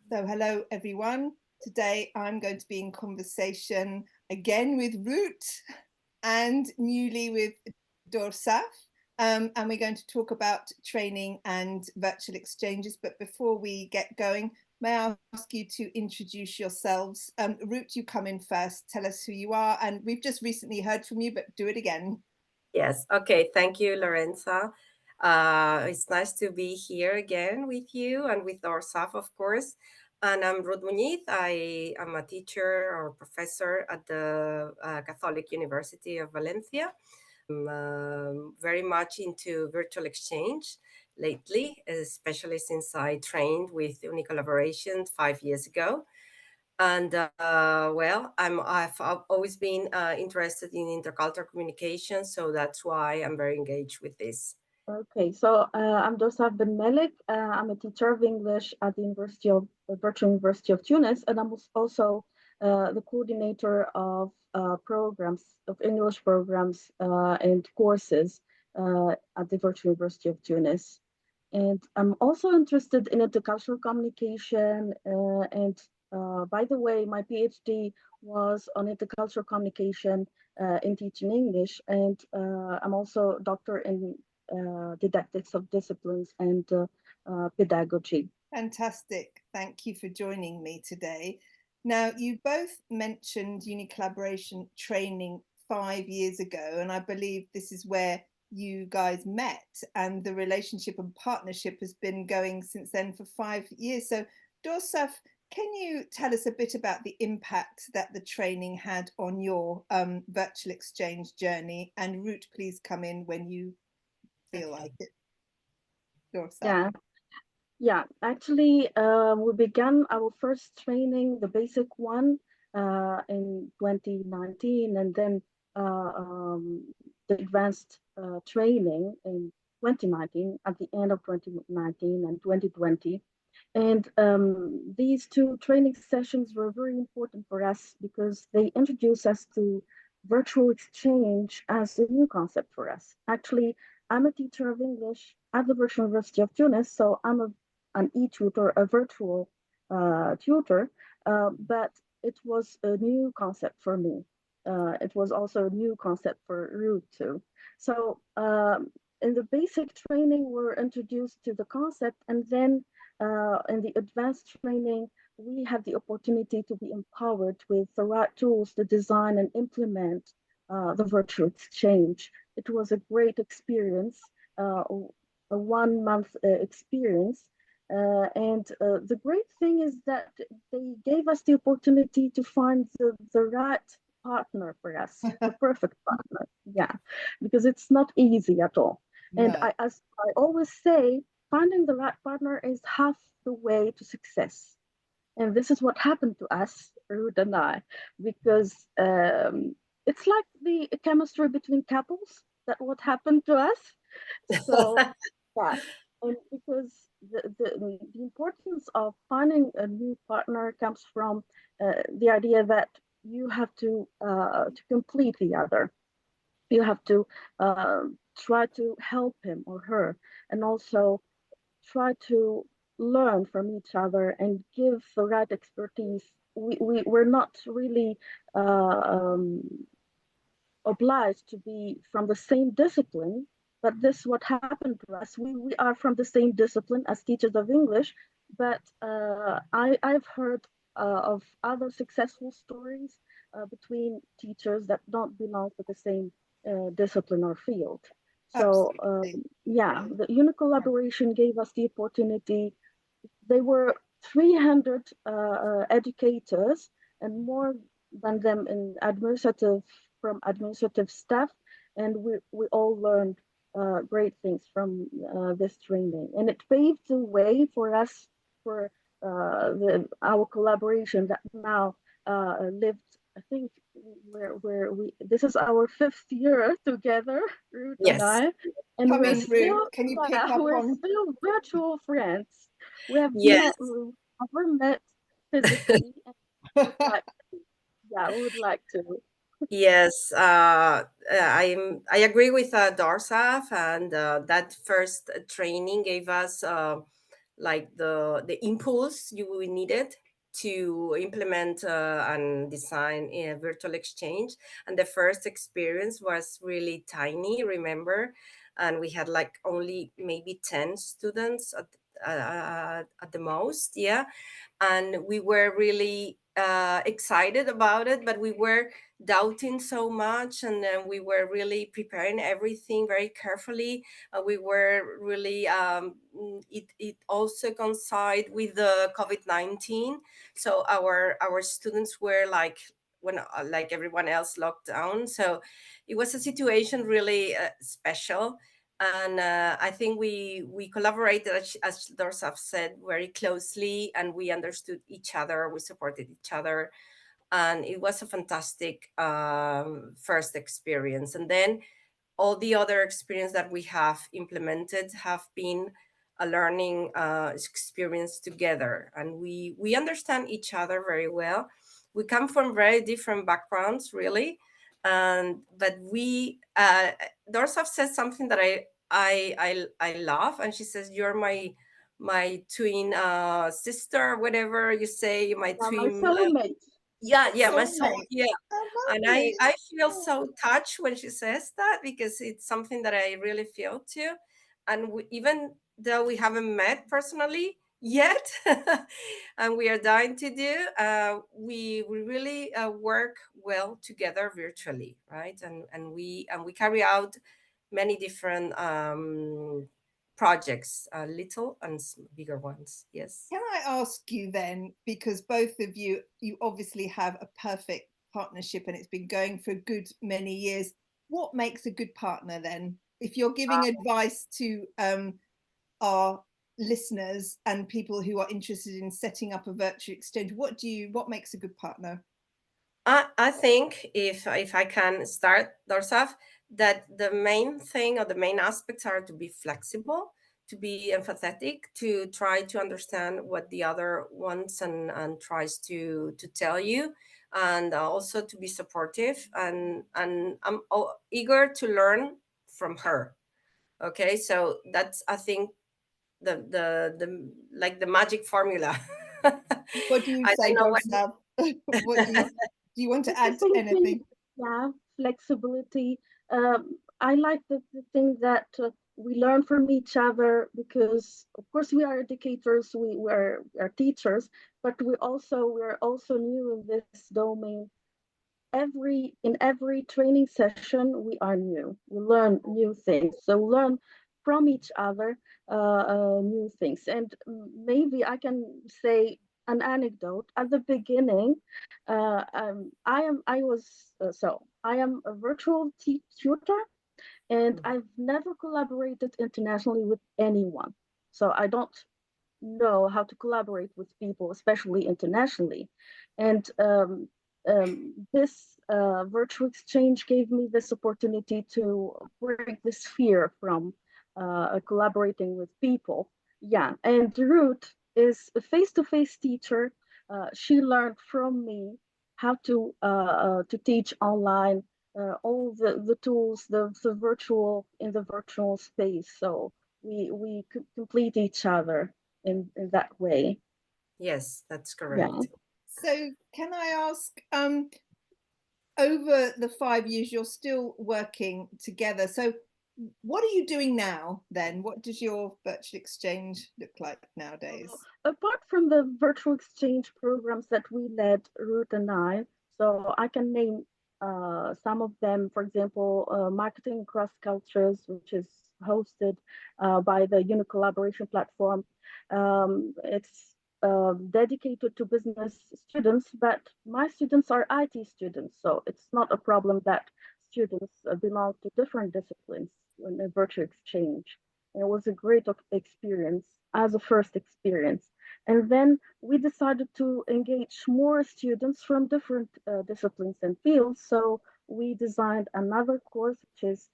So hello everyone. Today I'm going to be in conversation again with Rut and newly with Dorsaf. And we're going to talk about training and virtual exchanges. But before we get going, may I ask you to introduce yourselves? Rut, you come in first. Tell us who you are. And we've just recently heard from you, but do it again. Yes. Okay. Thank you, Lorenza. It's nice to be here again with you and with Dorsaf, of course. And I'm Rut Muñiz. I am a teacher or professor at the Catholic University of Valencia. Very much into virtual exchange lately, especially since I trained with UNICollaboration 5 years ago. And I've always been interested in intercultural communication, so that's why I'm very engaged with this. Okay, so I'm Dorsaf Ben Malek. I'm a teacher of English at the Virtual University of Tunis, and I'm also the coordinator of programs, of English programs and courses at the Virtual University of Tunis. And I'm also interested in intercultural communication. By the way, my PhD was on intercultural communication in teaching English, and I'm also a doctor in didactics of disciplines and pedagogy. Fantastic. Thank you for joining me today. Now, you both mentioned UNICollaboration training 5 years ago, and I believe this is where you guys met, and the relationship and partnership has been going since then for 5 years. So, Dorsaf, can you tell us a bit about the impact that the training had on your virtual exchange journey? And Rut, please come in when you feel like it. Dorsaf. Yeah. Actually, we began our first training, the basic one, in 2019, and then the advanced training in 2019, at the end of 2019 and 2020. And these two training sessions were very important for us because they introduced us to virtual exchange as a new concept for us. Actually, I'm a teacher of English at the Virtual University of Tunis, so I'm an e-tutor, a virtual tutor, but it was a new concept for me. It was also a new concept for Ruth too. So in the basic training, we're introduced to the concept, and then in the advanced training, we had the opportunity to be empowered with the right tools to design and implement the virtual exchange. It was a great experience, a 1 month experience. The great thing is that they gave us the opportunity to find the right partner for us, the perfect partner. Yeah, because it's not easy at all. And No. as I always say, finding the right partner is half the way to success. And this is what happened to us, Ruth and I, because it's like the chemistry between couples, that what happened to us. So, yeah, and because the importance of finding a new partner comes from the idea that you have to complete the other. You have to try to help him or her, and also try to learn from each other and give the right expertise. We're not really obliged to be from the same discipline, but this is what happened to us. We are from the same discipline as teachers of English, but I've heard of other successful stories between teachers that don't belong to the same discipline or field. So yeah, the UNICollaboration gave us the opportunity. There were 300 educators and more than them in administrative staff, and we all learned great things from this training, and it paved the way for us for our collaboration that now lived. I think where we this is our 5th year together, Ruth and Yes. I, and Come in, Ruth. Can you pick up we're on? still virtual friends. We have Yes. never met physically. Like, yeah, we would like to. Yes. I agree with Dorsaf, and that first training gave us like the impulse we needed to implement and design a virtual exchange. And the first experience was really tiny, remember? And we had like only maybe 10 students at the most, yeah. And we were really excited about it, but we were doubting so much, and then we were really preparing everything very carefully. We were really it also coincided with the COVID-19, so our students were like when like everyone else locked down, so it was a situation really special. And I think we collaborated, as Dorsaf said, very closely, and we understood each other, we supported each other, and it was a fantastic first experience. And then all the other experience that we have implemented have been a learning experience together, and we understand each other very well. We come from very different backgrounds, really, and but we Dorsaf says something that I love, and she says, "You're my twin sister, whatever you say, my My twin." soulmate. Yeah, my soul. Soulmate. Yeah, Oh, and lovely. I feel Oh. so touched when she says that, because it's something that I really feel too. And even though we haven't met personally yet, and we are dying to do, we really work well together virtually, right? And we carry out many different projects, little and bigger ones. Yes. Can I ask you then, because both of you obviously have a perfect partnership and it's been going for a good many years, what makes a good partner then? If you're giving advice to our listeners and people who are interested in setting up a virtual exchange, what makes a good partner? I think if I can start, Dorsaf, that the main thing or the main aspects are to be flexible, to be empathetic, to try to understand what the other wants and tries to tell you, and also to be supportive. And I'm eager to learn from her. Okay, so that's, I think, the like the magic formula. What do you I say, don't know what. Dorsav? What do you want to It's the add same thing. anything? Yeah, flexibility. I like the thing that we learn from each other because, of course, we are educators, we are teachers, but we're also new in this domain. In every training session we are new, we learn new things, so learn from each other new things. And maybe I can say an anecdote at the beginning. I am a virtual tutor, and I've never collaborated internationally with anyone, so I don't know how to collaborate with people, especially internationally. And this virtual exchange gave me this opportunity to break this fear from collaborating with people. Yeah, and Ruth is a face-to-face teacher. She learned from me how to teach online, all the tools, the virtual in the virtual space. So we complete each other in that way. Yes, that's Yeah. correct. So can I ask, over the 5 years you're still working together, so what are you doing now then? What does your virtual exchange look like nowadays? Apart from the virtual exchange programs that we led, Ruth and I, so I can name some of them. For example, Marketing Across Cultures, which is hosted by the UNICollaboration platform. It's dedicated to business students, but my students are IT students, so it's not a problem that students belong to different disciplines in a virtual exchange. And it was a great experience as a first experience. And then we decided to engage more students from different disciplines and fields. So we designed another course, which is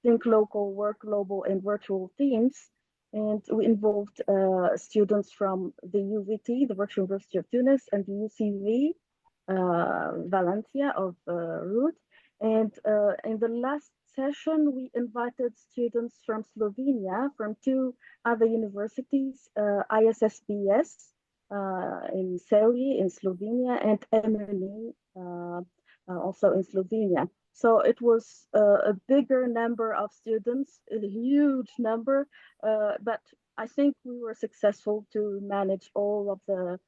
Think Local, Work Global, and Virtual Teams. And we involved students from the UVT, the Virtual University of Tunis, and the UCV, Valencia of Rut. And in the last session, we invited students from Slovenia, from two other universities, ISSBS in Celje in Slovenia and MNE also in Slovenia. So it was a bigger number of students, a huge number, but I think we were successful to manage all of the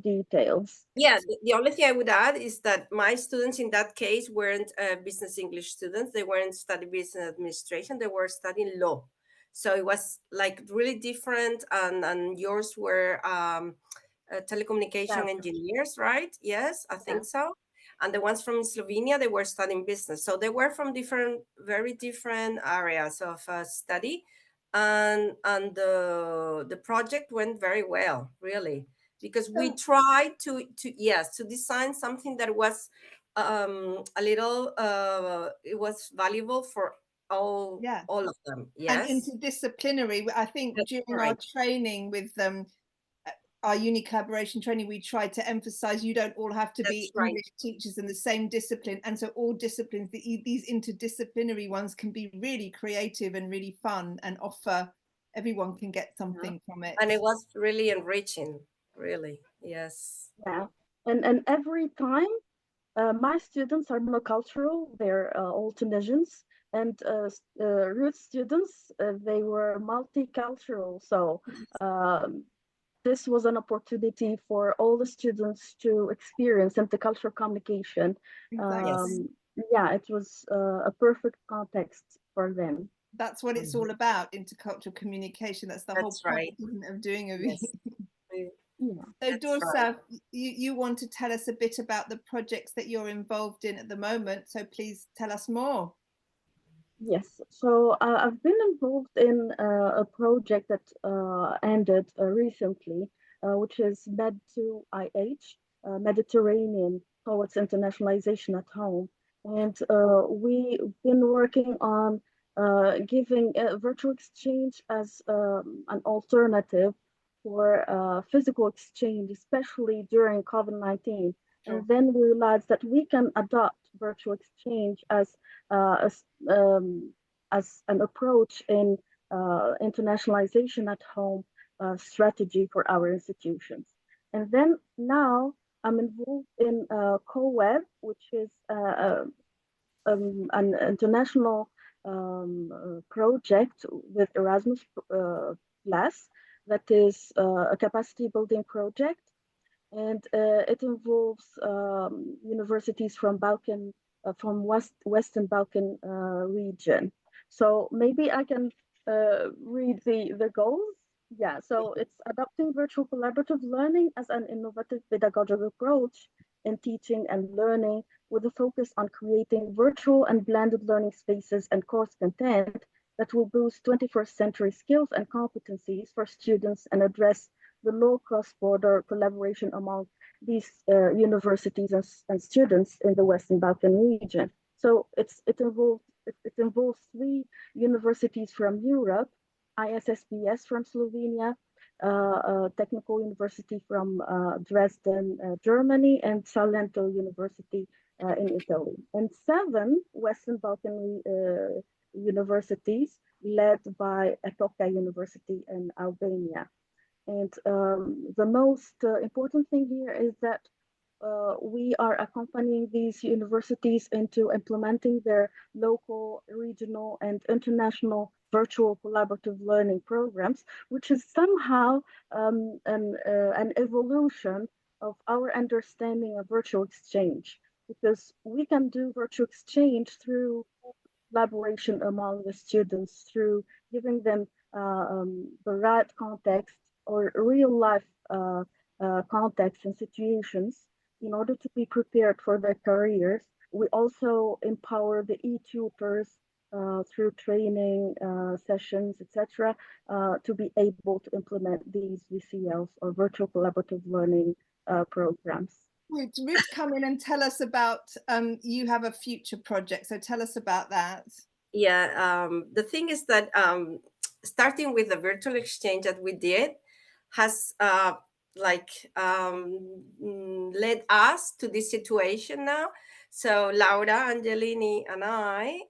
details. Yeah, the only thing I would add is that my students in that case weren't business English students. They weren't studying business administration. They were studying law. So it was like really different. And yours were Yeah, telecommunication engineers, right? Yes, I yeah. think so. And the ones from Slovenia, they were studying business. So they were from different, very different areas of study. And the project went very well, really, because we So, tried to design something that was a little it was valuable for yeah. all of them. And Yes, interdisciplinary, I think that's during our right. training with our UNICollaboration training, we tried to emphasize you don't all have to That's be right. English teachers in the same discipline. And so all disciplines, these interdisciplinary ones can be really creative and really fun and offer, everyone can get Yeah. something from it. And it was really enriching, really. Yes. Yeah. And every time my students are monocultural, they're all Tunisians, and Rut students, they were multicultural. So um, this was an opportunity for all the students to experience intercultural communication. Exactly. Yes. Um, yeah, it was a perfect context for them. That's what it's Mhm. all about, intercultural communication. That's the whole That's point, right. isn't it, of doing a Yes. We- Yeah. So that's right. Dorsaf, you want to tell us a bit about the projects that you're involved in at the moment. So please tell us more. Yes, so I've been involved in a project that ended recently, which is Med2IH, Mediterranean towards internationalization at home. And we've been working on giving virtual exchange as an alternative for physical exchange, especially during COVID-19. Sure. And then we realized that we can adopt virtual exchange uh, um, as an approach in internationalization at home strategy for our institutions. And then now I'm involved in CoWeb, which is an international project with Erasmus Plus that is a capacity building project, and it involves universities from Western Balkan region. So maybe I can read the goals. Yeah, so it's adopting virtual collaborative learning as an innovative pedagogical approach in teaching and learning, with a focus on creating virtual and blended learning spaces and course content that will boost 21st century skills and competencies for students and address the low cross-border collaboration among these universities and students in the Western Balkan region. So it involves three universities from Europe, ISSBS from Slovenia, Technical University from Dresden, Germany, and Salento University in Italy, and seven Western Balkan universities led by Etoka University in Albania. And the most important thing here is that we are accompanying these universities into implementing their local, regional, and international virtual collaborative learning programs, which is somehow an evolution of our understanding of virtual exchange, because we can do virtual exchange through collaboration among the students, through giving them the right context or real life context and situations in order to be prepared for their careers. We also empower the e-tutors through training sessions, etc., to be able to implement these VCLs or virtual collaborative learning programs. Ruth, come in and tell us about, you have a future project. So tell us about that. Yeah. The thing is that starting with the virtual exchange that we did has led us to this situation now. So Laura, Angelini, and I,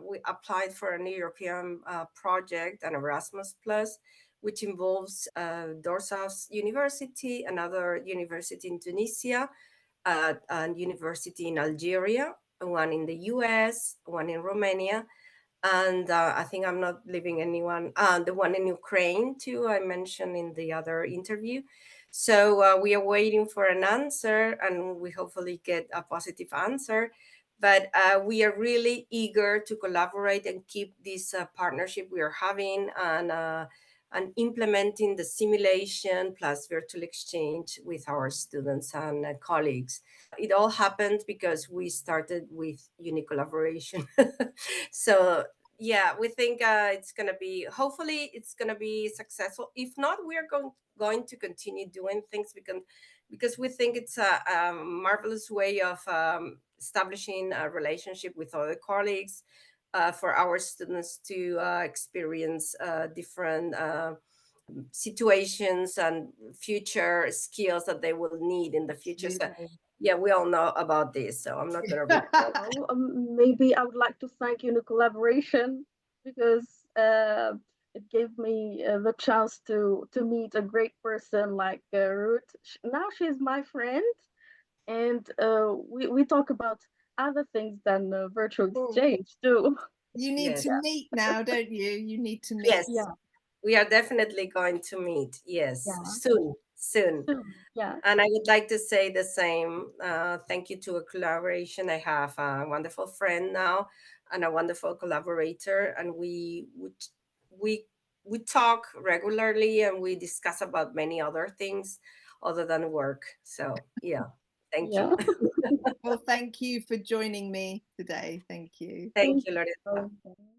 we applied for an European project, an Erasmus Plus, which involves Dorsaf University, another university in Tunisia, and university in Algeria, one in the US, one in Romania, and I think I'm not leaving anyone. The one in Ukraine too, I mentioned in the other interview. So we are waiting for an answer, and we hopefully get a positive answer. But we are really eager to collaborate and keep this partnership we are having, and implementing the simulation plus virtual exchange with our students and colleagues. It all happened because we started with UNICollaboration. So yeah, we think it's gonna be, hopefully it's gonna be successful. If not, we are going to continue doing things because we think it's a marvelous way of establishing a relationship with other colleagues, for our students to experience different situations and future skills that they will need in the future. So yeah, we all know about this, so I'm not going to repeat. Well, maybe I would like to thank UNICollaboration because it gave me the chance to meet a great person like Ruth. Now she's my friend, and we talk about other things than virtual exchange too. You need Yes. to meet now, don't you? You need to meet. Yes. Yeah, We are definitely going to meet. Yes, yeah, soon. yeah. And I would like to say the same. Thank you to a collaboration. I have a wonderful friend now and a wonderful collaborator, and we we talk regularly, and we discuss about many other things other than work. So yeah, thank you. Yeah. Well, thank you for joining me today. Thank you. Thank you, Loretta. Okay.